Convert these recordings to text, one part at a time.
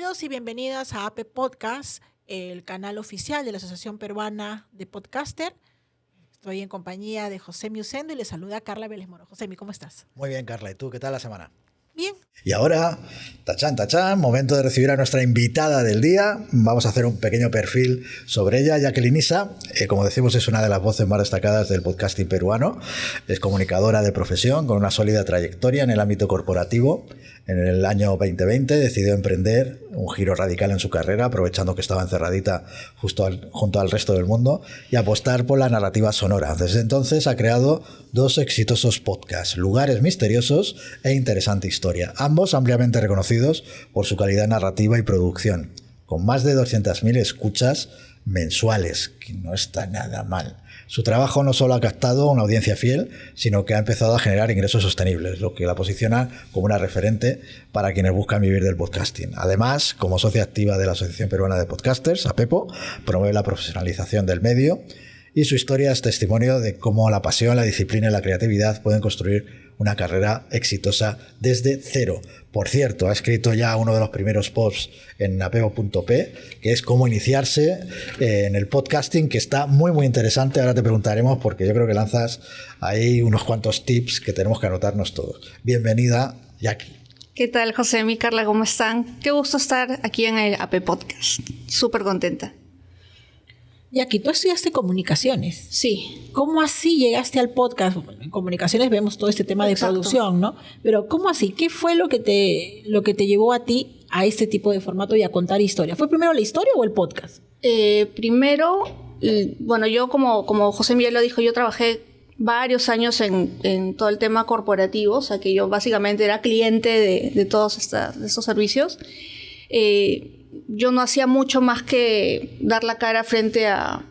Bienvenidos y bienvenidas a AP Podcast, el canal oficial de la Asociación Peruana de Podcaster. Estoy en compañía de Josemi Usendo y le saluda Carla Vélez Moro. Josemi, ¿cómo estás? Muy bien, Carla. ¿Y tú qué tal la semana? Bien. Y ahora, tachán, momento de recibir a nuestra invitada del día. Vamos a hacer un pequeño perfil sobre ella. Jacqueline Isa, como decimos, es una de las voces más destacadas del podcasting peruano. Es comunicadora de profesión con una sólida trayectoria en el ámbito corporativo. En el año 2020 decidió emprender un giro radical en su carrera, aprovechando que estaba encerradita junto al resto del mundo, y apostar por la narrativa sonora. Desde entonces ha creado dos exitosos podcasts, Lugares Misteriosos e Interesante Historia, ambos ampliamente reconocidos por su calidad narrativa y producción, con más de 200.000 escuchas mensuales, que no está nada mal. Su trabajo no solo ha captado una audiencia fiel, sino que ha empezado a generar ingresos sostenibles, lo que la posiciona como una referente para quienes buscan vivir del podcasting. Además, como socia activa de la Asociación Peruana de Podcasters, APEPO, promueve la profesionalización del medio, y su historia es testimonio de cómo la pasión, la disciplina y la creatividad pueden construir una carrera exitosa desde cero. Por cierto, ha escrito ya uno de los primeros posts en apego.p, que es cómo iniciarse en el podcasting, que está muy muy interesante. Ahora te preguntaremos, porque yo creo que lanzas ahí unos cuantos tips que tenemos que anotarnos todos. Bienvenida, Jackie. ¿Qué tal, José y Carla? ¿Cómo están? Qué gusto estar aquí en el AP Podcast. Súper contenta. Jackie, tú estudiaste comunicaciones. Sí. ¿Cómo así llegaste al podcast? Bueno, en comunicaciones vemos todo este tema de producción, ¿no? Pero ¿cómo así? ¿Qué fue lo que te llevó a ti a este tipo de formato y a contar historia? ¿Fue primero la historia o el podcast? Primero, bueno, yo como José Miguel lo dijo, yo trabajé varios años en todo el tema corporativo, o sea que yo básicamente era cliente de todos estos servicios. Yo no hacía mucho más que dar la cara frente a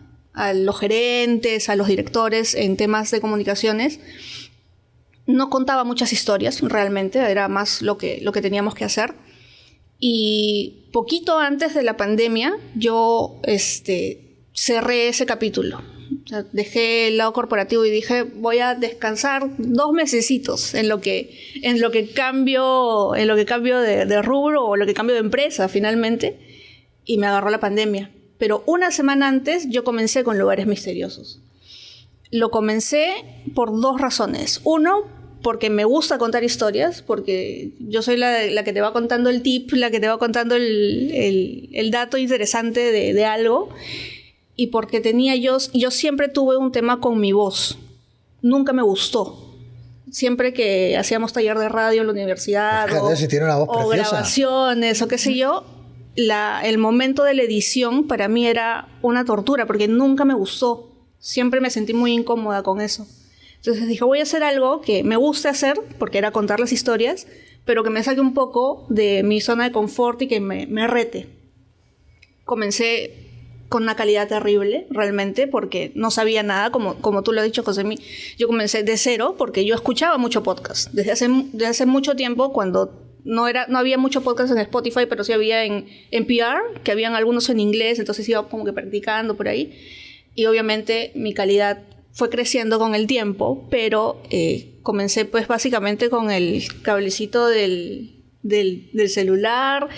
los gerentes, a los directores en temas de comunicaciones. No contaba muchas historias realmente, era más lo que teníamos que hacer. Y poquito antes de la pandemia yo cerré ese capítulo. O sea, dejé el lado corporativo y dije, voy a descansar 2 mesecitos en lo que cambio de rubro o lo que cambio de empresa finalmente, y me agarró la pandemia. Pero una semana antes yo comencé con Lugares Misteriosos. Lo comencé por 2 razones. Uno, porque me gusta contar historias, porque yo soy la que te va contando el tip, la que te va contando el dato interesante de algo. Y porque yo siempre tuve un tema con mi voz. Nunca me gustó. Siempre que hacíamos taller de radio en la universidad, si tiene una voz o grabaciones o qué sé yo, el momento de la edición para mí era una tortura porque nunca me gustó. Siempre me sentí muy incómoda con eso. Entonces dije, voy a hacer algo que me guste hacer, porque era contar las historias, pero que me saque un poco de mi zona de confort y que me rete. Comencé con una calidad terrible, realmente, porque no sabía nada, como tú lo has dicho, José. Yo comencé de cero porque yo escuchaba mucho podcast. Desde hace mucho tiempo, cuando no había mucho podcast en Spotify, pero sí había en NPR, que habían algunos en inglés, entonces iba como que practicando por ahí. Y obviamente mi calidad fue creciendo con el tiempo, pero comencé pues básicamente con el cablecito del celular,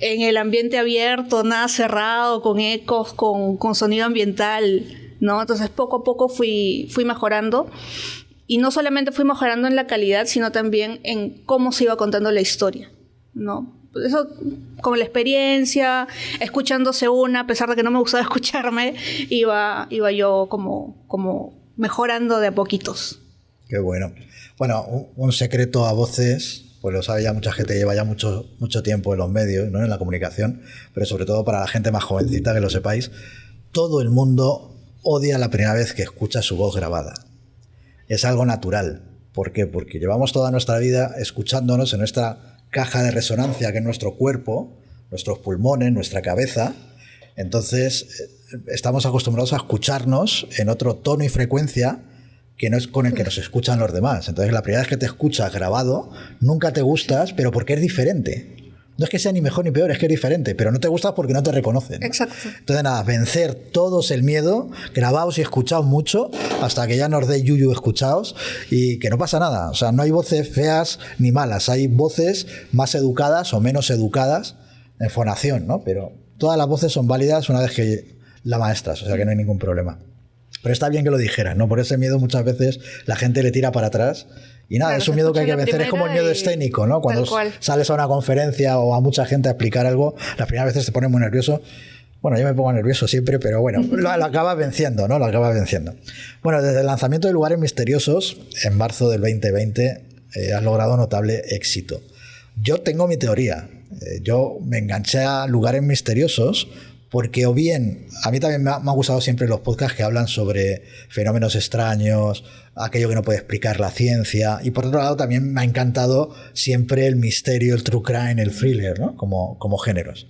en el ambiente abierto, nada cerrado, con ecos, con sonido ambiental, ¿no? Entonces poco a poco fui mejorando, y no solamente fui mejorando en la calidad, sino también en cómo se iba contando la historia, ¿no? Eso, con la experiencia, escuchándose a pesar de que no me gustaba escucharme, iba yo como mejorando de a poquitos. Qué bueno. Bueno, un secreto a voces, pues lo sabe ya mucha gente, lleva ya mucho tiempo en los medios, ¿no? En la comunicación, pero sobre todo para la gente más jovencita, que lo sepáis, todo el mundo odia la primera vez que escucha su voz grabada. Es algo natural. ¿Por qué? Porque llevamos toda nuestra vida escuchándonos en nuestra caja de resonancia, que es nuestro cuerpo, nuestros pulmones, nuestra cabeza. Entonces estamos acostumbrados a escucharnos en otro tono y frecuencia que no es con el que nos escuchan los demás. Entonces la primera vez que te escuchas grabado, nunca te gustas, pero porque es diferente. No es que sea ni mejor ni peor, es que es diferente, pero no te gustas porque no te reconocen. Exacto. Entonces nada, vencer todos el miedo, grabaos y escuchaos mucho hasta que ya nos dé yuyu escuchaos, y que no pasa nada. O sea, no hay voces feas ni malas, hay voces más educadas o menos educadas fonación, ¿no? Pero todas las voces son válidas una vez que la maestras, o sea que no hay ningún problema. Pero está bien que lo dijeras, ¿no? Por ese miedo muchas veces la gente le tira para atrás. Y nada, es un miedo que hay que vencer. Es como el miedo escénico, ¿no? Cuando sales a una conferencia o a mucha gente a explicar algo, las primeras veces te pones muy nervioso. Bueno, yo me pongo nervioso siempre, pero bueno, lo acabas venciendo, ¿no? Lo acabas venciendo. Bueno, desde el lanzamiento de Lugares Misteriosos, en marzo del 2020, has logrado notable éxito. Yo tengo mi teoría. Yo me enganché a Lugares Misteriosos porque, o bien, a mí también me ha gustado siempre los podcasts que hablan sobre fenómenos extraños, aquello que no puede explicar la ciencia, y por otro lado también me ha encantado siempre el misterio, el true crime, el thriller, ¿no? Como géneros.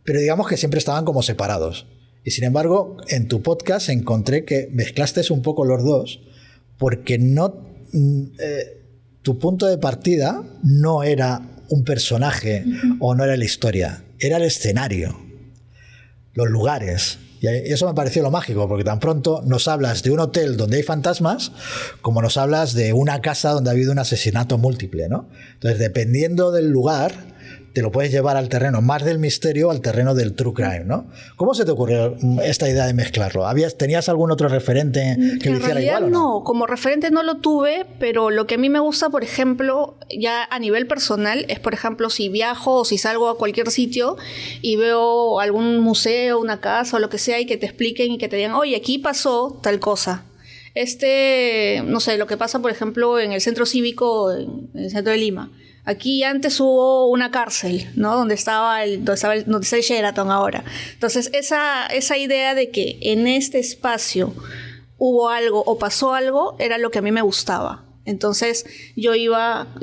Pero digamos que siempre estaban como separados. Y sin embargo, en tu podcast encontré que mezclaste un poco los dos, porque tu punto de partida no era un personaje o no era la historia, era el escenario, los lugares. Y eso me pareció lo mágico, porque tan pronto nos hablas de un hotel donde hay fantasmas, como nos hablas de una casa donde ha habido un asesinato múltiple, ¿no? Entonces, dependiendo del lugar, te lo puedes llevar al terreno más del misterio, al terreno del true crime, ¿no? ¿Cómo se te ocurrió esta idea de mezclarlo? ¿Tenías algún otro referente que lo hiciera igual o no? No, como referente no lo tuve, pero lo que a mí me gusta, por ejemplo, ya a nivel personal, es, por ejemplo, si viajo o si salgo a cualquier sitio y veo algún museo, una casa o lo que sea, y que te expliquen y que te digan, oye, aquí pasó tal cosa. No sé, lo que pasa, por ejemplo, en el centro cívico, en el centro de Lima. Aquí antes hubo una cárcel, ¿no? Donde está el Sheraton ahora. Entonces, esa idea de que en este espacio hubo algo o pasó algo era lo que a mí me gustaba. Entonces, yo iba...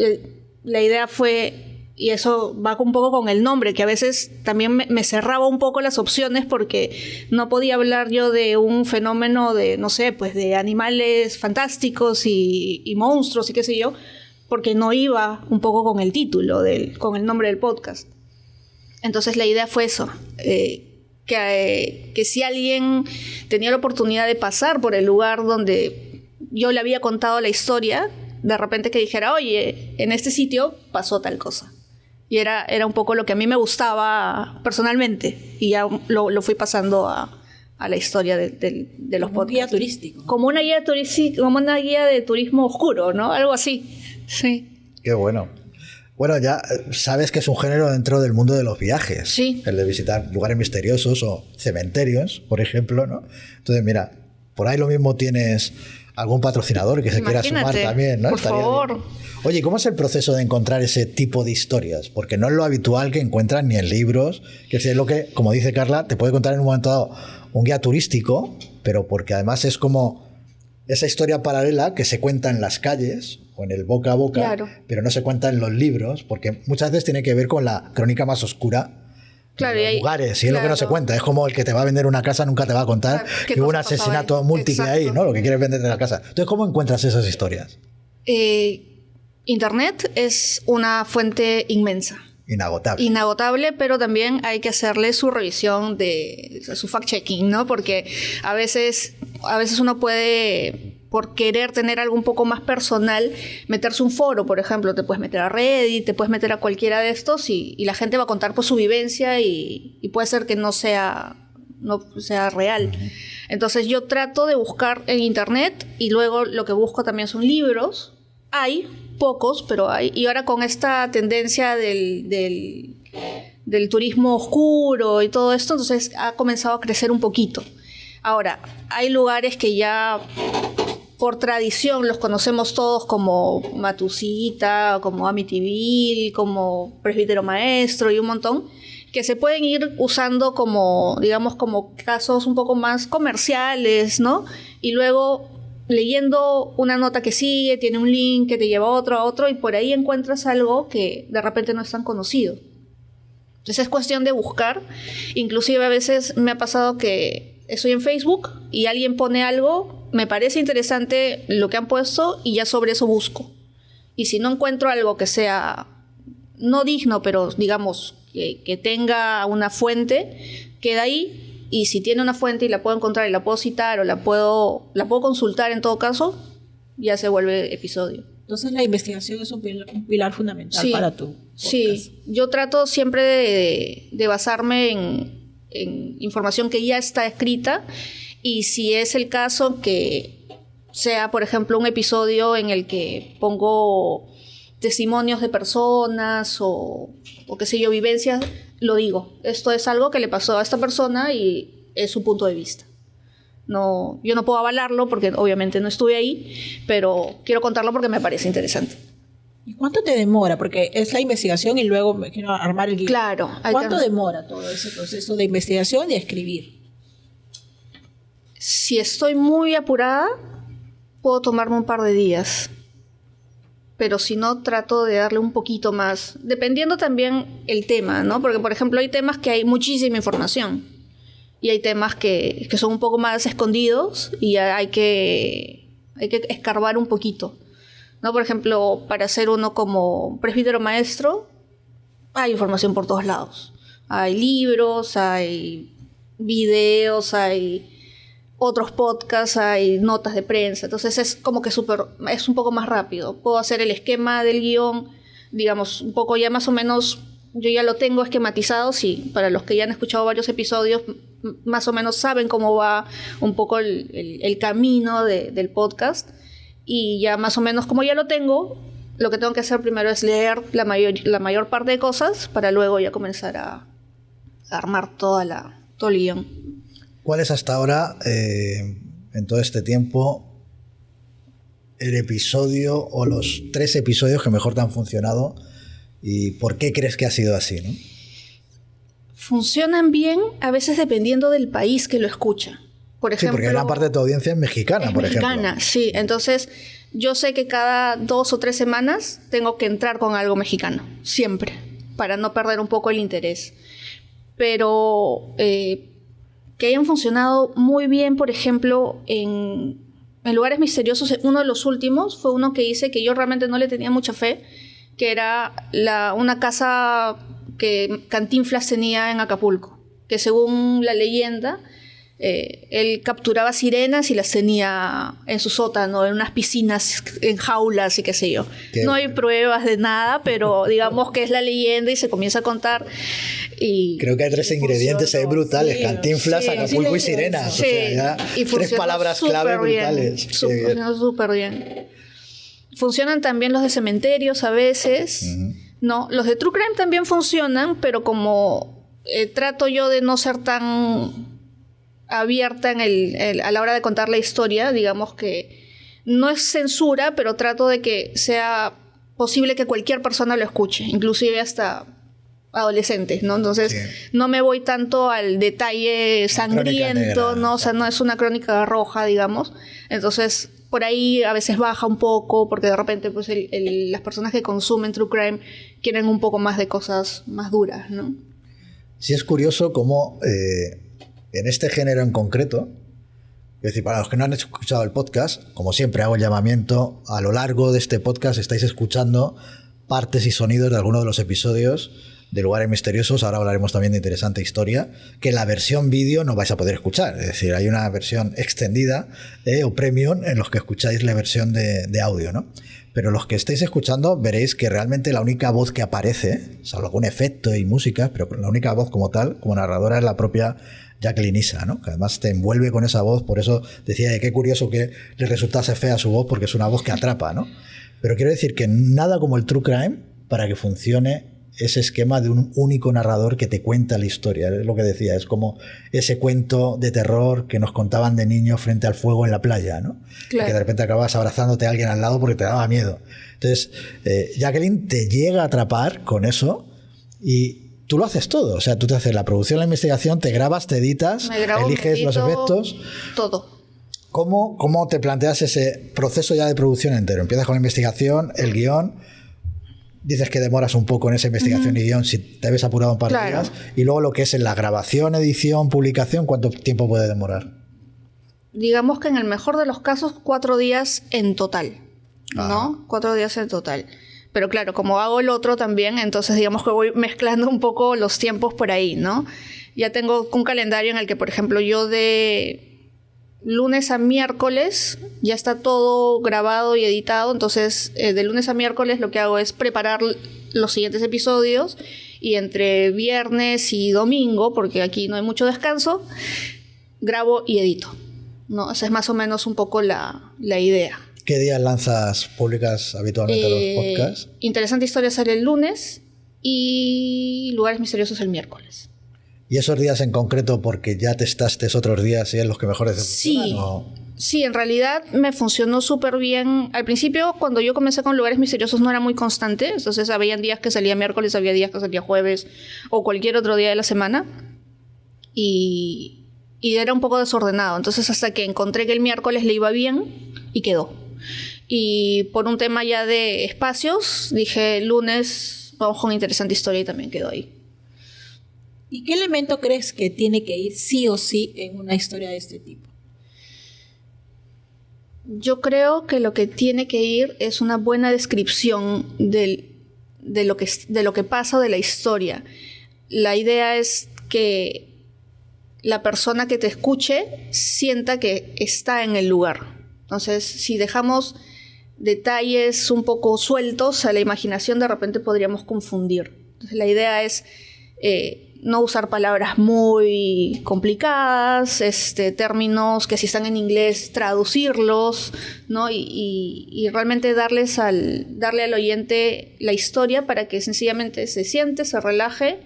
la idea fue... Y eso va un poco con el nombre, que a veces también me cerraba un poco las opciones porque no podía hablar yo de un fenómeno de, no sé, pues de animales fantásticos y monstruos y qué sé yo, porque no iba un poco con el título, con el nombre del podcast. Entonces la idea fue eso, que si alguien tenía la oportunidad de pasar por el lugar donde yo le había contado la historia, de repente que dijera, oye, en este sitio pasó tal cosa. Y era un poco lo que a mí me gustaba personalmente, y ya lo fui pasando a la historia de los podcasts. Como un guía turístico. Como una guía turística, como una guía de turismo oscuro, ¿no? Algo así. Sí. Qué bueno. Bueno, ya sabes que es un género dentro del mundo de los viajes. Sí. El de visitar lugares misteriosos o cementerios, por ejemplo, ¿no? Entonces, mira, por ahí lo mismo tienes algún patrocinador que se quiera sumar también, ¿no? Por favor. Oye, ¿cómo es el proceso de encontrar ese tipo de historias? Porque no es lo habitual que encuentran ni en libros, que es lo que, como dice Carla, te puede contar en un momento dado un guía turístico, pero porque además es como esa historia paralela que se cuenta en las calles o en el boca a boca, claro, pero no se cuenta en los libros, porque muchas veces tiene que ver con la crónica más oscura, claro, de los lugares, y es lo que no se cuenta. Es como el que te va a vender una casa nunca te va a contar que hubo un asesinato múltiple ahí, ¿no? Lo que quieres vender de la casa. Entonces, ¿cómo encuentras esas historias? Internet es una fuente inmensa. Inagotable, pero también hay que hacerle su revisión, su fact-checking, ¿no? Porque a veces uno puede, por querer tener algo un poco más personal, meterse un foro, por ejemplo. Te puedes meter a Reddit, te puedes meter a cualquiera de estos y la gente va a contar por su vivencia y puede ser que no sea real. Entonces yo trato de buscar en Internet y luego lo que busco también son libros. Hay pocos, pero hay. Y ahora con esta tendencia del turismo oscuro y todo esto, entonces ha comenzado a crecer un poquito. Ahora, hay lugares que ya por tradición los conocemos todos, como Matusita, como Amityville, como Presbítero Maestro y un montón, que se pueden ir usando como, digamos, como casos un poco más comerciales, ¿no? Y luego, leyendo una nota que sigue, tiene un link que te lleva a otro, y por ahí encuentras algo que de repente no es tan conocido. Entonces es cuestión de buscar. Inclusive a veces me ha pasado que estoy en Facebook y alguien pone algo, me parece interesante lo que han puesto y ya sobre eso busco. Y si no encuentro algo que sea no digno, pero digamos que tenga una fuente, queda ahí. Y si tiene una fuente y la puedo encontrar y la puedo citar o la puedo consultar en todo caso, ya se vuelve episodio. Entonces la investigación es un pilar fundamental para tu podcast. Sí, yo trato siempre de basarme en información que ya está escrita, y si es el caso que sea, por ejemplo, un episodio en el que pongo testimonios de personas o qué sé yo, vivencias, lo digo. Esto es algo que le pasó a esta persona y es su punto de vista. No, yo no puedo avalarlo porque obviamente no estuve ahí, pero quiero contarlo porque me parece interesante. ¿Y cuánto te demora? Porque es la investigación y luego me quiero armar el guión. Claro. ¿Cuánto demora todo ese proceso de investigación y escribir? Si estoy muy apurada, puedo tomarme un par de días. Pero si no, trato de darle un poquito más, dependiendo también el tema, ¿no? Porque, por ejemplo, hay temas que hay muchísima información y hay temas que son un poco más escondidos y hay que escarbar un poquito, ¿no? Por ejemplo, para hacer uno como presbítero maestro, hay información por todos lados. Hay libros, hay videos, hay otros podcasts, hay notas de prensa. Entonces es como que es un poco más rápido. Puedo hacer el esquema del guión, digamos, un poco ya más o menos, yo ya lo tengo esquematizado, sí, para los que ya han escuchado varios episodios, más o menos saben cómo va un poco el camino del podcast, y ya más o menos como ya lo tengo, lo que tengo que hacer primero es leer la mayor parte de cosas para luego ya comenzar a armar todo el guión. ¿Cuál es hasta ahora, en todo este tiempo, el episodio o los 3 episodios que mejor te han funcionado y por qué crees que ha sido así, ¿no? Funcionan bien a veces dependiendo del país que lo escucha. Por ejemplo, sí, porque gran parte de tu audiencia es mexicana, por ejemplo. Mexicana, sí. Entonces, yo sé que cada 2 o 3 semanas tengo que entrar con algo mexicano, siempre, para no perder un poco el interés. Pero que hayan funcionado muy bien, por ejemplo, en Lugares Misteriosos, uno de los últimos fue uno que hice que yo realmente no le tenía mucha fe, que era una casa que Cantinflas tenía en Acapulco, que según la leyenda, él capturaba sirenas y las tenía en su sótano, en unas piscinas, en jaulas y qué sé yo. No hay pruebas de nada, pero digamos que es la leyenda y se comienza a contar. Y creo que hay 3 ingredientes ahí brutales: sí, Cantinflas, sí, Acapulco y sirenas. Sí, o sea, ya y 3 palabras clave brutales. Funcionan súper bien. Funcionan también los de cementerios a veces. No, los de True Crime también funcionan, pero como trato yo de no ser tan abierta a la hora de contar la historia, digamos que no es censura, pero trato de que sea posible que cualquier persona lo escuche, inclusive hasta adolescentes, ¿no? Entonces, no me voy tanto al detalle sangriento, ¿no? O sea, no es una crónica roja, digamos. Entonces, por ahí a veces baja un poco, porque de repente pues las personas que consumen True Crime quieren un poco más de cosas más duras, ¿no? Sí, es curioso cómo en este género en concreto, es decir, para los que no han escuchado el podcast, como siempre hago el llamamiento, a lo largo de este podcast estáis escuchando partes y sonidos de algunos de los episodios de Lugares Misteriosos. Ahora hablaremos también de Interesante Historia, que en la versión vídeo no vais a poder escuchar. Es decir, hay una versión extendida o premium en los que escucháis la versión de audio, ¿no? Pero los que estéis escuchando veréis que realmente la única voz que aparece, salvo algún efecto y música, pero la única voz como tal, como narradora, es la propia Jacqueline Issa, ¿no? Que además te envuelve con esa voz. Por eso decía qué curioso que le resultase fea su voz, porque es una voz que atrapa, ¿no? Pero quiero decir que nada como el True Crime para que funcione ese esquema de un único narrador que te cuenta la historia. Es lo que decía, es como ese cuento de terror que nos contaban de niños frente al fuego en la playa, ¿no? Claro. Que de repente acabas abrazándote a alguien al lado porque te daba miedo. Entonces, Jacqueline te llega a atrapar con eso y tú lo haces todo. O sea, tú te haces la producción, la investigación, te grabas, te editas, eliges los efectos. Todo. ¿Cómo te planteas ese proceso ya de producción entero? Empiezas con la investigación, el guión. Dices que demoras un poco en esa investigación y guión si te ves apurado un par de días. Y luego lo que es en la grabación, edición, publicación, ¿cuánto tiempo puede demorar? Digamos que en el mejor de los casos 4 días en total, ¿no? 4 días en total. Pero claro, como hago el otro también, entonces digamos que voy mezclando un poco los tiempos por ahí, ¿no? Ya tengo un calendario en el que, por ejemplo, yo de lunes a miércoles ya está todo grabado y editado, entonces de lunes a miércoles lo que hago es preparar los siguientes episodios y entre viernes y domingo, porque aquí no hay mucho descanso, grabo y edito, ¿no? Esa es más o menos un poco la idea. ¿Qué días publicas habitualmente los podcasts? Interesante Historia sale el lunes y Lugares Misteriosos el miércoles. ¿Y esos días en concreto porque ya testaste otros días y en los que mejor te funcionan? Sí, en realidad me funcionó súper bien. Al principio, cuando yo comencé con Lugares Misteriosos, no era muy constante. Entonces, había días que salía miércoles, había días que salía jueves o cualquier otro día de la semana. Y era un poco desordenado. Entonces, hasta que encontré que el miércoles le iba bien y quedó. Y por un tema ya de espacios, dije lunes vamos con Interesante Historia y también quedó ahí. ¿Y qué elemento crees que tiene que ir sí o sí en una historia de este tipo? Yo creo que lo que tiene que ir es una buena descripción de lo que pasa o de la historia. La idea es que la persona que te escuche sienta que está en el lugar. Entonces, si dejamos detalles un poco sueltos a la imaginación, de repente podríamos confundir. Entonces, la idea es no usar palabras muy complicadas, términos que si están en inglés, traducirlos, ¿no? Y realmente darle al oyente la historia para que sencillamente se siente, se relaje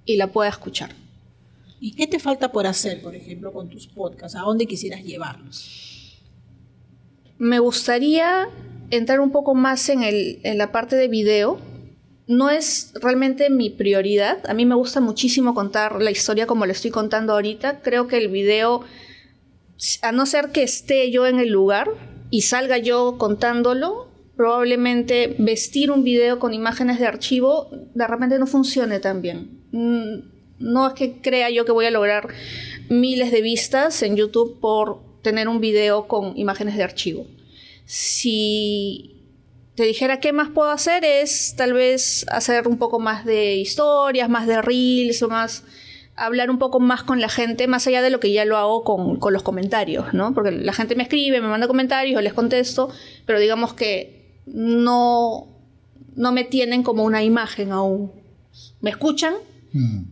y la pueda escuchar. ¿Y qué te falta por hacer, por ejemplo, con tus podcasts? ¿A dónde quisieras llevarlos? Me gustaría entrar un poco más en la parte de video. No es realmente mi prioridad. A mí me gusta muchísimo contar la historia como la estoy contando ahorita. Creo que el video, a no ser que esté yo en el lugar y salga yo contándolo, probablemente vestir un video con imágenes de archivo de repente no funcione tan bien. No es que crea yo que voy a lograr miles de vistas en YouTube por tener un video con imágenes de archivo. Si te dijera qué más puedo hacer, es tal vez hacer un poco más de historias, más de reels, o más hablar un poco más con la gente, más allá de lo que ya lo hago con los comentarios, ¿no? Porque la gente me escribe, me manda comentarios, yo les contesto, pero digamos que no me tienen como una imagen aún. Me escuchan,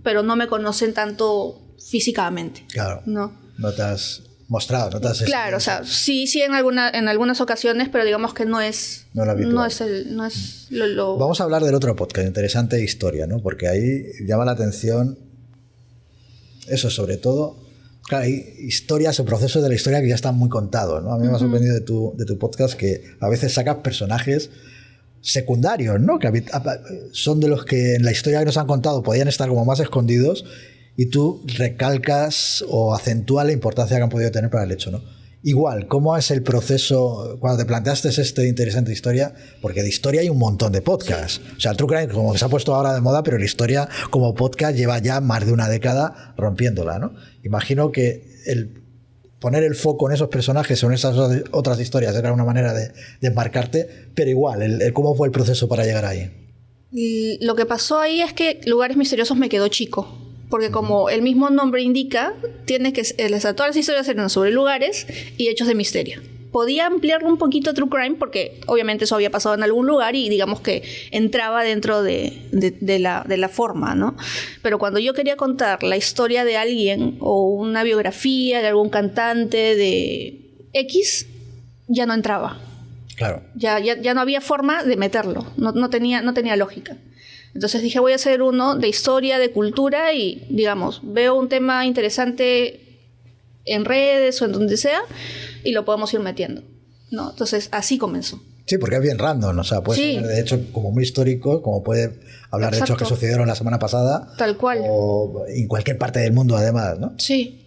pero no me conocen tanto físicamente. Claro. ¿No? No te has mostrado, no te has... Claro, o sea, sí en algunas ocasiones, pero digamos que no es lo... Vamos a hablar del otro podcast, Interesante Historia, ¿no? Porque ahí llama la atención eso, sobre todo, claro, hay historias o procesos de la historia que ya están muy contados, ¿no? A mí me ha sorprendido de tu podcast que a veces sacas personajes secundarios, ¿no? Que son de los que en la historia que nos han contado podían estar como más escondidos y tú recalcas o acentúas la importancia que han podido tener para el hecho, ¿no? Igual, ¿cómo es el proceso cuando te planteaste Interesante Historia? Porque de historia hay un montón de podcasts. Sí. O sea, el True Crime como que se ha puesto ahora de moda, pero la historia como podcast lleva ya más de una década rompiéndola, ¿no? Imagino que el poner el foco en esos personajes o en esas otras historias era una manera de enmarcarte, pero igual, ¿cómo fue el proceso para llegar ahí? Y lo que pasó ahí es que Lugares Misteriosos me quedó chico. Porque como el mismo nombre indica, todas las historias eran sobre lugares y hechos de misterio. Podía ampliarlo un poquito a True Crime porque obviamente eso había pasado en algún lugar y digamos que entraba dentro de la forma, ¿no? Pero cuando yo quería contar la historia de alguien o una biografía de algún cantante de X, ya no entraba. Claro. Ya no había forma de meterlo, no tenía lógica. Entonces dije, voy a hacer uno de historia, de cultura y, digamos, veo un tema interesante en redes o en donde sea y lo podemos ir metiendo, ¿no? Entonces, así comenzó. Sí, porque es bien random, o sea, puede ser de hecho como muy histórico, como puede hablar de hechos que sucedieron la semana pasada. Tal cual. O en cualquier parte del mundo, además, ¿no? Sí.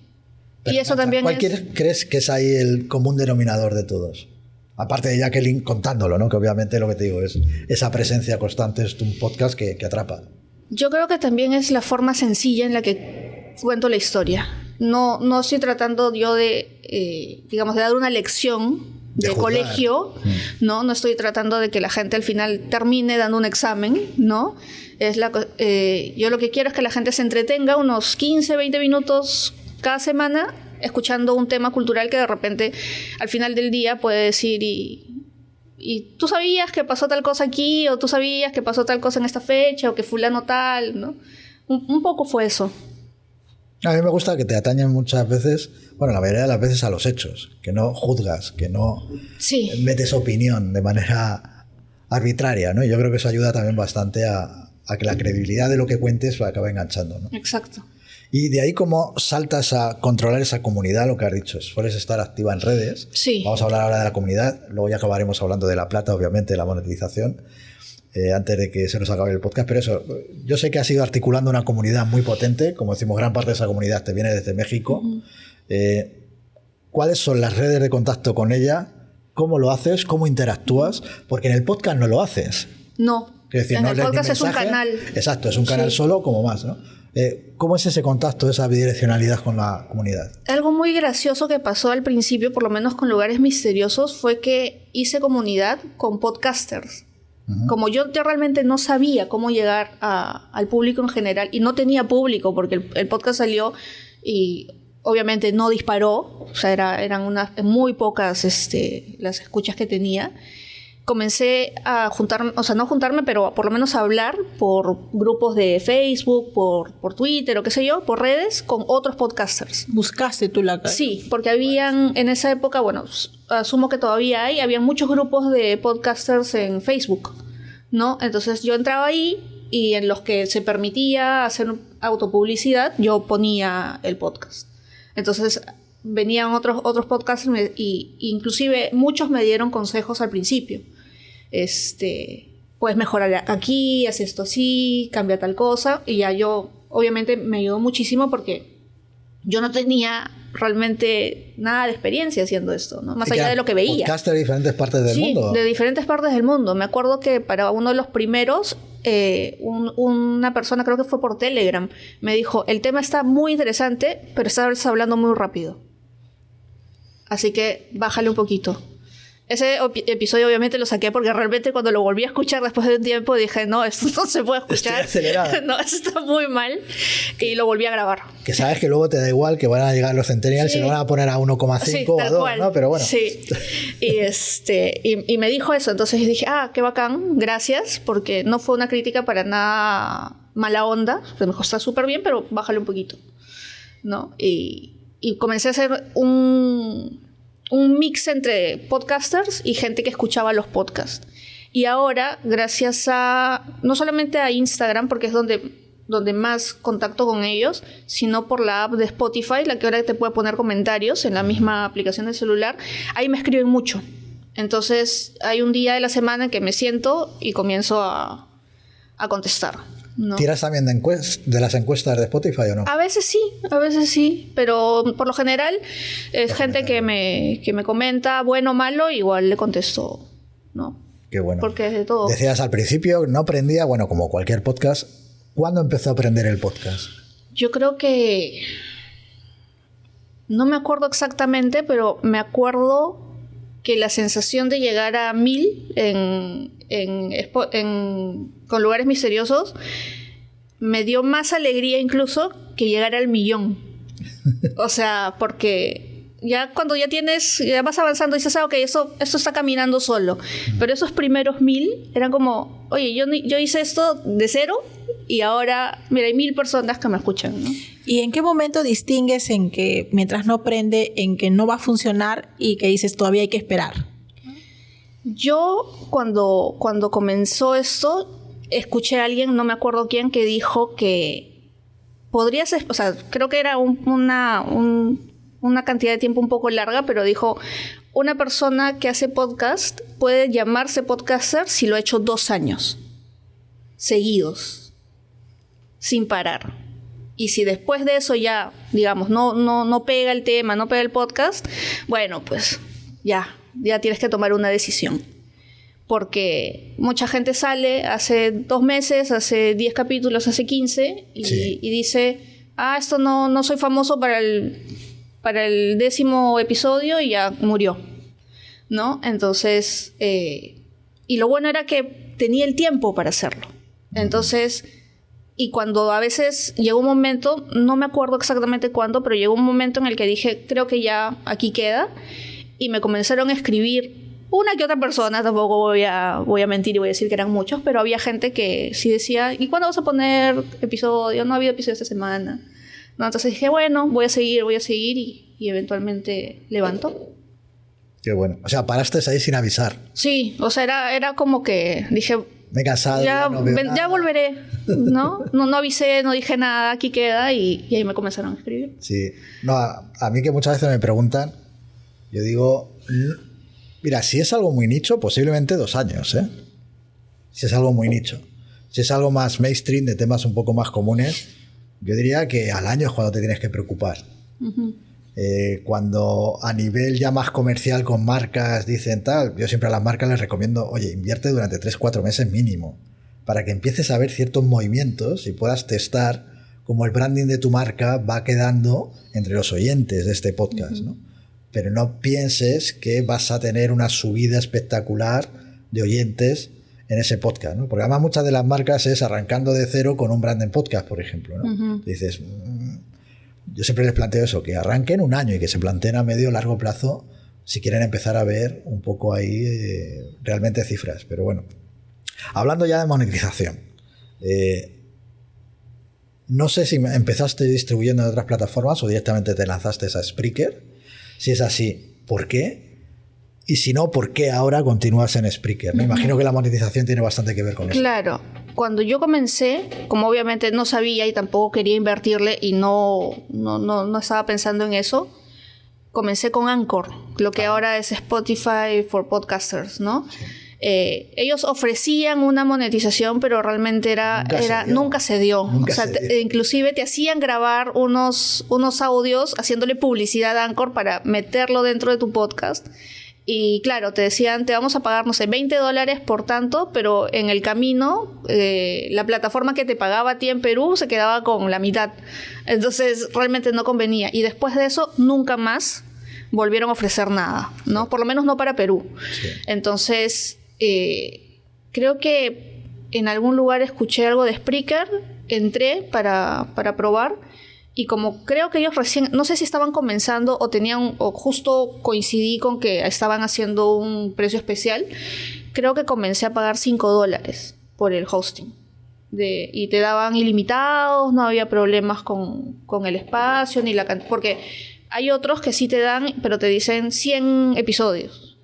Pero, y eso también ¿cuál crees que es ahí el común denominador de todos? Aparte de Jacqueline contándolo, ¿no? Que obviamente lo que te digo es esa presencia constante, es un podcast que atrapa. Yo creo que también es la forma sencilla en la que cuento la historia. No estoy tratando yo de, digamos, de dar una lección de colegio, ¿no? No estoy tratando de que la gente al final termine dando un examen, ¿no? Yo lo que quiero es que la gente se entretenga unos 15, 20 minutos cada semana escuchando un tema cultural que de repente al final del día puede decir y tú sabías que pasó tal cosa aquí, o tú sabías que pasó tal cosa en esta fecha, o que fulano tal, ¿no? Un poco fue eso. A mí me gusta que te atañen muchas veces, bueno, la mayoría de las veces a los hechos, que no juzgas, que no metes opinión de manera arbitraria, ¿no? Y yo creo que eso ayuda también bastante a que la credibilidad de lo que cuentes lo acabe enganchando, ¿no? Exacto. Y de ahí cómo saltas a controlar esa comunidad, lo que has dicho, sueles estar activa en redes. Sí. Vamos a hablar ahora de la comunidad, luego ya acabaremos hablando de la plata, obviamente, de la monetización, antes de que se nos acabe el podcast. Pero eso, yo sé que has ido articulando una comunidad muy potente, como decimos, gran parte de esa comunidad te viene desde México. ¿Cuáles son las redes de contacto con ella? ¿Cómo lo haces? ¿Cómo interactúas? Porque en el podcast no lo haces. No, Quiero decir, en no el lees ni podcast es un mensaje. canal. Exacto, es un canal solo como más, ¿no? ¿Cómo es ese contacto, esa bidireccionalidad con la comunidad? Algo muy gracioso que pasó al principio, por lo menos con Lugares Misteriosos, fue que hice comunidad con podcasters. Como yo realmente no sabía cómo llegar al público en general, y no tenía público porque el podcast salió y obviamente no disparó, o sea, eran muy pocas las escuchas que tenía. Comencé a juntarme, o sea, no juntarme, pero por lo menos a hablar por grupos de Facebook, por Twitter o qué sé yo, por redes, con otros podcasters. ¿Buscaste tú la calle? Sí, porque habían en esa época, bueno, asumo que todavía habían muchos grupos de podcasters en Facebook, ¿no? Entonces yo entraba ahí y en los que se permitía hacer autopublicidad, yo ponía el podcast. Entonces venían otros podcasters y inclusive muchos me dieron consejos al principio. Puedes mejorar aquí, haz esto así, cambia tal cosa. Y ya yo, obviamente, me ayudó muchísimo porque yo no tenía realmente nada de experiencia haciendo esto, ¿no? Más allá de lo que veía. Podcaster de diferentes partes del mundo. De diferentes partes del mundo. Me acuerdo que para uno de los primeros, una persona, creo que fue por Telegram, me dijo, el tema está muy interesante, pero estás hablando muy rápido. Así que bájale un poquito. Ese episodio obviamente lo saqué porque realmente cuando lo volví a escuchar después de un tiempo dije, no, esto no se puede escuchar. Estoy acelerado. No, esto está muy mal. Y lo volví a grabar. Que sabes que luego te da igual que van a llegar los centennials y lo van a poner a 1,5 o a 2, cual, ¿no? Pero bueno. Sí. Y me dijo eso. Entonces dije, qué bacán, gracias, porque no fue una crítica para nada mala onda. Me dijo, está súper bien, pero bájale un poquito, ¿no? Y comencé a hacer un mix entre podcasters y gente que escuchaba los podcasts. Y ahora, gracias no solamente a Instagram, porque es donde más contacto con ellos, sino por la app de Spotify, la que ahora te puede poner comentarios en la misma aplicación del celular, ahí me escriben mucho. Entonces, hay un día de la semana en que me siento y comienzo a contestar, ¿no? ¿Tiras también de las encuestas de Spotify o no? A veces sí, pero por lo general es gente que me comenta, bueno o malo, igual le contesto, ¿no? Qué bueno. Porque es de todo. Decías al principio, no aprendía, bueno, como cualquier podcast. ¿Cuándo empezó a aprender el podcast? Yo creo que... No me acuerdo exactamente, pero me acuerdo que la sensación de llegar a 1000 con Lugares Misteriosos me dio más alegría incluso que llegar al 1,000,000. O sea, porque ya cuando ya vas avanzando y dices, ok, esto está caminando solo. Pero esos primeros 1000 eran como, oye, yo hice esto de cero y ahora, mira, hay 1000 personas que me escuchan, ¿no? ¿Y en qué momento distingues en que mientras no prende, en que no va a funcionar y que dices todavía hay que esperar? Yo cuando comenzó esto, escuché a alguien, no me acuerdo quién, que dijo que podría ser, o sea, creo que era una cantidad de tiempo un poco larga, pero dijo, una persona que hace podcast puede llamarse podcaster si lo ha hecho 2 años seguidos, sin parar. Y si después de eso ya, digamos, no pega el tema, no pega el podcast, bueno, pues ya tienes que tomar una decisión. Porque mucha gente sale hace 2 meses, hace 10 capítulos, hace 15, y dice, esto no soy famoso para el 10º episodio y ya murió, ¿no? Entonces, y lo bueno era que tenía el tiempo para hacerlo. Entonces, Y cuando a veces llegó un momento, no me acuerdo exactamente cuándo, pero llegó un momento en el que dije, creo que ya aquí queda. Y me comenzaron a escribir una que otra persona, tampoco voy a mentir y voy a decir que eran muchos, pero había gente que sí decía, ¿y cuándo vas a poner episodio? No ha habido episodio esta semana. No, entonces dije, bueno, voy a seguir y eventualmente levantó. Qué bueno. O sea, paraste ahí sin avisar. Sí, o sea, era como que dije... Me he cansado. Ya volveré, ¿no? ¿No? Avisé, no dije nada, aquí queda y ahí me comenzaron a escribir. Sí. No, a mí que muchas veces me preguntan, yo digo, mira, si es algo muy nicho, posiblemente 2 años, ¿eh? Si es algo muy nicho. Si es algo más mainstream, de temas un poco más comunes, yo diría que al año es cuando te tienes que preocupar. Uh-huh. Cuando a nivel ya más comercial con marcas dicen tal, yo siempre a las marcas les recomiendo, oye, invierte durante 3-4 meses mínimo para que empieces a ver ciertos movimientos y puedas testar cómo el branding de tu marca va quedando entre los oyentes de este podcast, ¿no? Pero no pienses que vas a tener una subida espectacular de oyentes en ese podcast, ¿no? Porque además muchas de las marcas es arrancando de cero con un branding podcast, por ejemplo, ¿no? Dices... Yo siempre les planteo eso, que arranquen un año y que se planteen a medio o largo plazo si quieren empezar a ver un poco ahí realmente cifras. Pero bueno, hablando ya de monetización, no sé si empezaste distribuyendo en otras plataformas o directamente te lanzaste a Spreaker. Si es así, ¿por qué? Y si no, ¿por qué ahora continúas en Spreaker? Me imagino que la monetización tiene bastante que ver con eso. Claro. Cuando yo comencé, como obviamente no sabía y tampoco quería invertirle y no estaba pensando en eso, comencé con Anchor, lo que ahora es Spotify for Podcasters, ¿no? Sí. Ellos ofrecían una monetización, pero realmente nunca se dio. Inclusive te hacían grabar unos audios haciéndole publicidad a Anchor para meterlo dentro de tu podcast. Y claro, te decían, te vamos a pagar, no sé, $20 por tanto, pero en el camino la plataforma que te pagaba a ti en Perú se quedaba con la mitad. Entonces realmente no convenía. Y después de eso, nunca más volvieron a ofrecer nada, ¿no? Por lo menos no para Perú. Sí. Entonces, creo que en algún lugar escuché algo de Spreaker, entré para probar. Y como creo que ellos recién, no sé si estaban comenzando o justo coincidí con que estaban haciendo un precio especial, creo que comencé a pagar $5 por el hosting. Y te daban ilimitados, no había problemas con el espacio, ni la cantidad, porque hay otros que sí te dan, pero te dicen 100 episodios.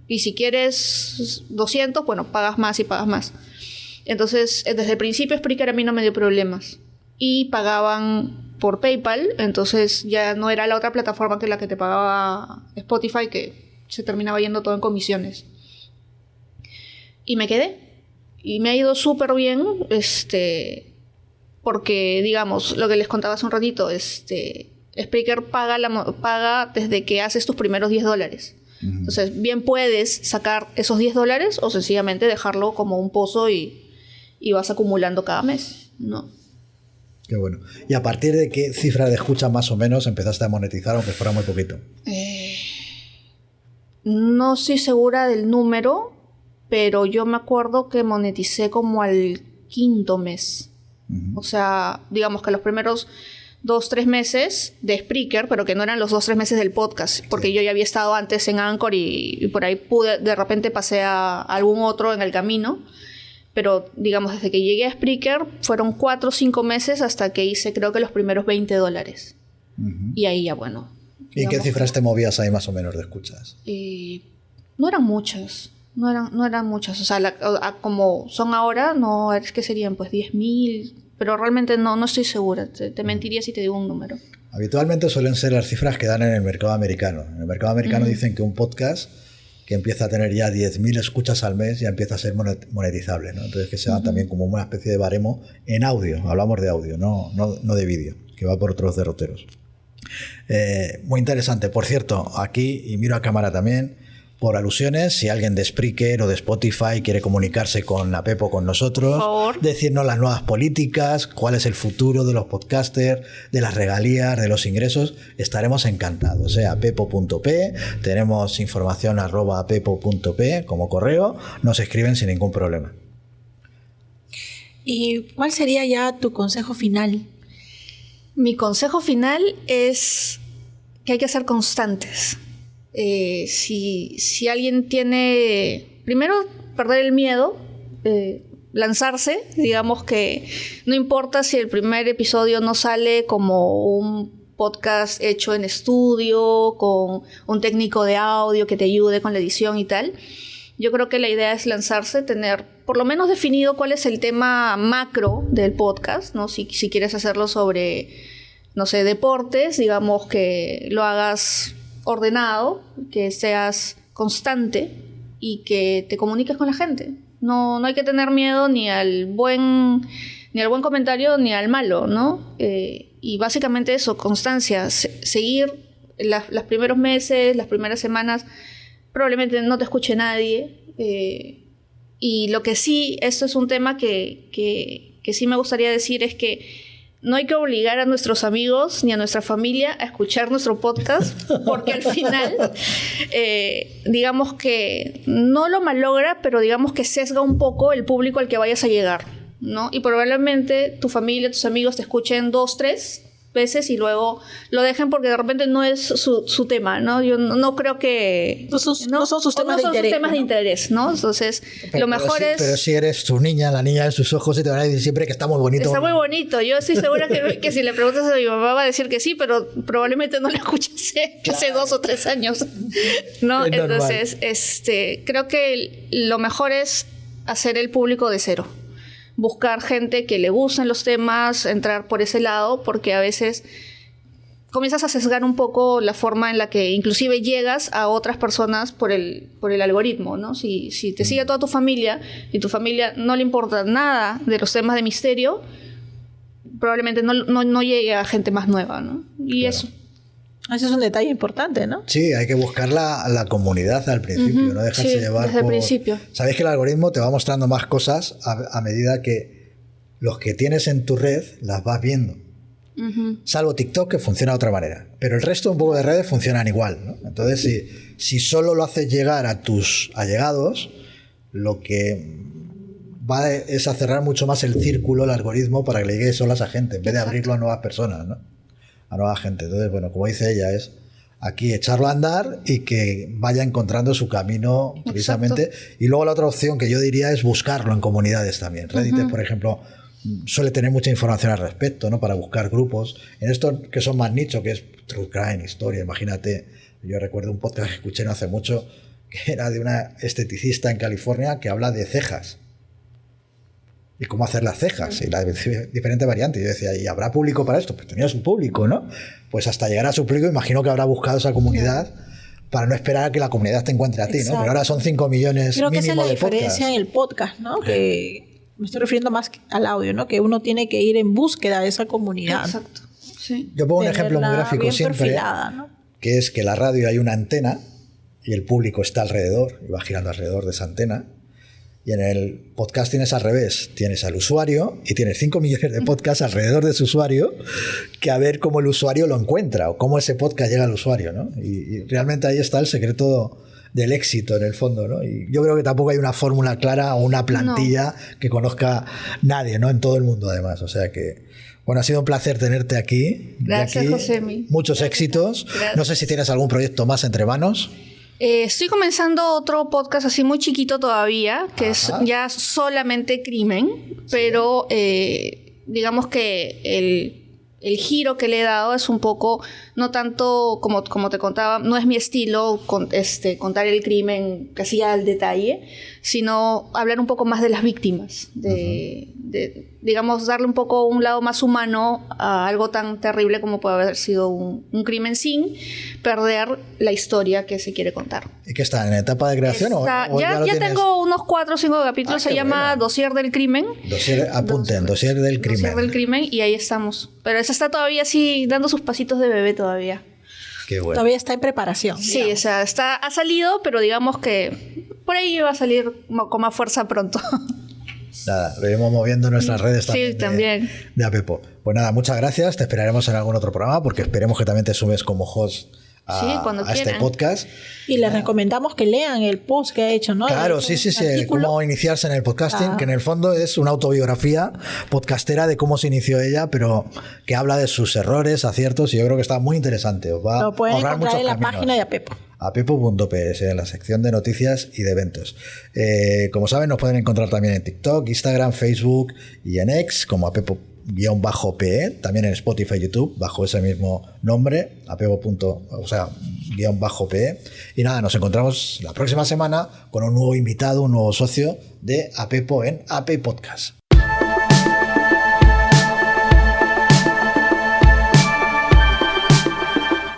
Y si quieres 200, bueno, pagas más y pagas más. Entonces, desde el principio Spreaker a mí no me dio problemas. Y pagaban por PayPal, entonces ya no era la otra plataforma que la que te pagaba Spotify, que se terminaba yendo todo en comisiones. Y me quedé. Y me ha ido súper bien, porque, digamos, lo que les contaba hace un ratito, Spreaker paga desde que haces tus primeros $10. Entonces, bien puedes sacar esos $10 o sencillamente dejarlo como un pozo y vas acumulando cada mes, ¿no? Qué bueno. ¿Y a partir de qué cifra de escucha más o menos empezaste a monetizar, aunque fuera muy poquito? No estoy segura del número, pero yo me acuerdo que moneticé como al 5º mes. O sea, digamos que los primeros 2-3 meses de Spreaker, pero que no eran los 2-3 meses del podcast, porque yo ya había estado antes en Anchor y por ahí de repente pasé a algún otro en el camino. Pero, digamos, desde que llegué a Spreaker fueron 4 o 5 meses hasta que hice, creo que los primeros $20. Y ahí ya, bueno. ¿Y qué cifras te movías ahí más o menos de escuchas? No eran muchas. No eran muchas. O sea, como son ahora, no es que serían pues 10.000. Pero realmente no estoy segura. Te mentiría si te digo un número. Habitualmente suelen ser las cifras que dan en el mercado americano. En el mercado americano dicen que un podcast que empieza a tener ya 10.000 escuchas al mes, ya empieza a ser monetizable, ¿no? Entonces que se da también como una especie de baremo en audio, hablamos de audio, no de vídeo, que va por otros derroteros. Muy interesante. Por cierto, aquí, y miro a cámara también, por alusiones, si alguien de Spreaker o de Spotify quiere comunicarse con la Pepo, con nosotros, decirnos las nuevas políticas, cuál es el futuro de los podcasters, de las regalías, de los ingresos, estaremos encantados. Pepo.p, tenemos información @pepo.p como correo, nos escriben sin ningún problema. ¿Y cuál sería ya tu consejo final? Mi consejo final es que hay que ser constantes. Si alguien tiene, primero, perder el miedo, lanzarse, digamos que no importa si el primer episodio no sale como un podcast hecho en estudio, con un técnico de audio que te ayude con la edición y tal. Yo creo que la idea es lanzarse, tener por lo menos definido cuál es el tema macro del podcast, ¿no? Si quieres hacerlo sobre, no sé, deportes, digamos que lo hagas ordenado, que seas constante y que te comuniques con la gente. No hay que tener miedo ni al buen comentario ni al malo, ¿no? Y básicamente eso, constancia, seguir los primeros meses, las primeras semanas, probablemente no te escuche nadie. Y lo que sí, esto es un tema que sí me gustaría decir, es que no hay que obligar a nuestros amigos ni a nuestra familia a escuchar nuestro podcast, porque al final, digamos que no lo malogra, pero digamos que sesga un poco el público al que vayas a llegar, ¿no? Y probablemente tu familia, tus amigos te escuchen 2, 3 veces y luego lo dejen porque de repente no es su tema, ¿no? Yo no creo que... No son sus temas de interés, ¿no? Entonces, lo mejor es... Pero si eres tu niña, la niña de sus ojos, y te van a decir siempre que está muy bonito. Está muy bonito. Yo estoy segura que si le preguntas a mi mamá va a decir que sí, pero probablemente no lo escuché hace 2 o 3 años, ¿no? Entonces, creo que lo mejor es hacer el público de cero. Buscar gente que le gusten los temas, entrar por ese lado, porque a veces comienzas a sesgar un poco la forma en la que inclusive llegas a otras personas por el algoritmo, ¿no? Si te sigue toda tu familia y tu familia no le importa nada de los temas de misterio, probablemente no llegue a gente más nueva, ¿no? Y claro. Eso es un detalle importante, ¿no? Sí, hay que buscar la comunidad al principio, no dejarse llevar desde el principio. Sabéis que el algoritmo te va mostrando más cosas a medida que los que tienes en tu red las vas viendo. Salvo TikTok, que funciona de otra manera. Pero el resto un poco de redes funcionan igual, ¿no? Entonces, si solo lo haces llegar a tus allegados, lo que va es a cerrar mucho más el círculo, el algoritmo, para que le llegue solo a esa gente, en vez de abrirlo a nuevas personas, ¿no? A nueva gente. Entonces, bueno, como dice ella, es aquí echarlo a andar y que vaya encontrando su camino precisamente. Exacto. Y luego la otra opción que yo diría es buscarlo en comunidades también. Reddit, por ejemplo, suele tener mucha información al respecto, ¿no? Para buscar grupos. En estos que son más nicho, que es True Crime, historia, imagínate. Yo recuerdo un podcast que escuché no hace mucho, que era de una esteticista en California que habla de cejas. Y cómo hacer las cejas y las diferentes variantes. Yo decía, ¿y habrá público para esto? Pues tenía su público, ¿no? Pues hasta llegar a su público, imagino que habrá buscado esa comunidad para no esperar a que la comunidad te encuentre a ti, ¿no? Pero ahora son 5 millones Creo mínimo de podcast. Creo que esa es la diferencia en el podcast, ¿no? Que me estoy refiriendo más al audio, ¿no? Que uno tiene que ir en búsqueda de esa comunidad. Exacto. Sí. Yo pongo un ejemplo muy gráfico siempre, ¿no? Que es que en la radio hay una antena y el público está alrededor y va girando alrededor de esa antena. Y en el podcasting es al revés. Tienes al usuario y tienes 5 millones de podcasts alrededor de su usuario, que a ver cómo el usuario lo encuentra o cómo ese podcast llega al usuario, ¿no? Y realmente ahí está el secreto del éxito en el fondo, ¿no? Y yo creo que tampoco hay una fórmula clara o una plantilla que conozca nadie, ¿no? En todo el mundo, además. O sea que, bueno, ha sido un placer tenerte aquí. Gracias, Josemi. Muchos éxitos. Gracias. No sé si tienes algún proyecto más entre manos. Estoy comenzando otro podcast así muy chiquito todavía, que es ya solamente crimen, pero digamos que el giro que le he dado es un poco, no tanto como te contaba, no es mi estilo contar el crimen casi al detalle, sino hablar un poco más de las víctimas, digamos, darle un poco un lado más humano a algo tan terrible como puede haber sido un crimen sin perder la historia que se quiere contar. ¿Y qué está? ¿En etapa de creación? Ya tengo unos 4 o 5 capítulos, se llama Dossier del Crimen. Dossier del Crimen. Dossier del Crimen, y ahí estamos. Pero esa está todavía así, dando sus pasitos de bebé todavía. Qué bueno. Todavía está en preparación. Sí, digamos. O sea, ha salido, pero digamos que por ahí va a salir con más fuerza pronto. Nada, lo iremos moviendo en nuestras redes también. Sí, también. De Apepo. Pues nada, muchas gracias. Te esperaremos en algún otro programa porque esperemos que también te sumes como host Sí, cuando este quieran. podcast. Y les recomendamos que lean el post que ha hecho, ¿no? Claro, Ha hecho sí, un artículo. cómo iniciarse en el podcasting, que en el fondo es una autobiografía podcastera de cómo se inició ella, pero que habla de sus errores, aciertos, y yo creo que está muy interesante. Os va Lo pueden a ahorrar encontrar muchos en la caminos. página de Apepo. apepo.ps, en la sección de noticias y de eventos. Como saben, nos pueden encontrar también en TikTok, Instagram, Facebook y en X como apepo-pe, también en Spotify y YouTube bajo ese mismo nombre, apepo.pe. Y nada, nos encontramos la próxima semana con un nuevo invitado, un nuevo socio de Apepo en AP Podcast.